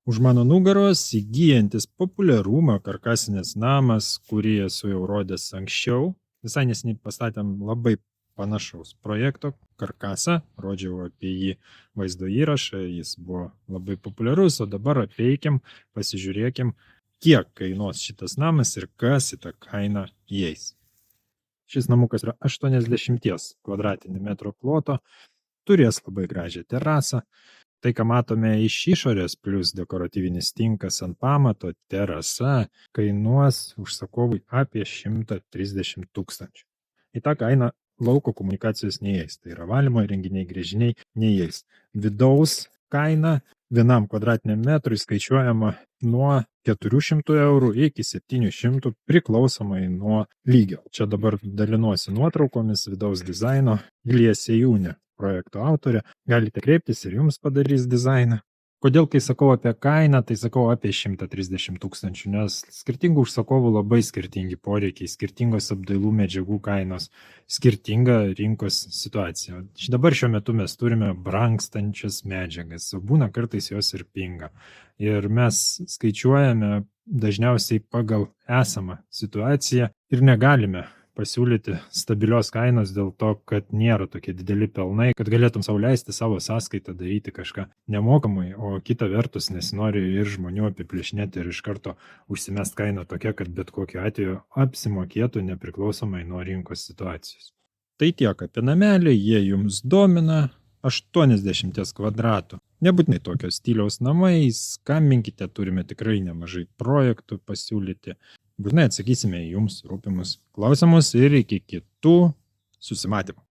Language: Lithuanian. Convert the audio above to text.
Už mano nugaros įgyjantis populiarumą karkasinės namas, kurį esu jau rodęs anksčiau. Visai nesiniai pastatėm labai panašaus projekto karkasą, rodžiau apie jį vaizdo įrašą, jis buvo labai populiarus, o dabar apeikim, pasižiūrėkim, kiek kainuos šitas namas ir kas į tą kainą įeis. Šis namukas yra 80 kvadratinių metrų ploto, turės labai gražią terasą. Tai, ką matome iš išorės, plus dekoratyvinis tinkas ant pamato, terasa, kainuos užsakovui apie 130 000. Į tą kainą lauko komunikacijos neįeis, tai yra valymo įrenginiai, gręžiniai neįeis. Vidaus kaina vienam kvadratiniam metrui skaičiuojama nuo 400 eurų iki 700 priklausomai nuo lygio. Čia dabar dalinuosi nuotraukomis vidaus dizaino. Ilija Sejūnė, projekto autorė, galite kreiptis ir jums padarys dizainą. Kodėl, kai sakau apie kainą, tai sakau apie 130 000, nes skirtingų užsakovų labai skirtingi poreikiai, skirtingos apdailų medžiagų kainos, skirtinga rinkos situacija. Dabar šiuo metu mes turime brangstančias medžiagas, o būna kartais jos ir pinga. Ir mes skaičiuojame dažniausiai pagal esamą situaciją ir negalime pasiūlyti stabilios kainos dėl to, kad nėra tokie dideli pelnai, kad galėtum sau leisti savo sąskaitą daryti kažką nemokamai, o kita vertus nesinori ir žmonių apiplėšinėti ir iš karto užsimest kainą tokia, kad bet kokiu atveju apsimokėtų nepriklausomai nuo rinkos situacijos. Tai tiek apie namelį, jie jums domina, 80 kvadratų. Nebūtinai tokios stiliaus namai, skambinkite, turime tikrai nemažai projektų pasiūlyti. Būtinai atsakysime į jums rūpimus klausimus ir iki kitų susimatymų.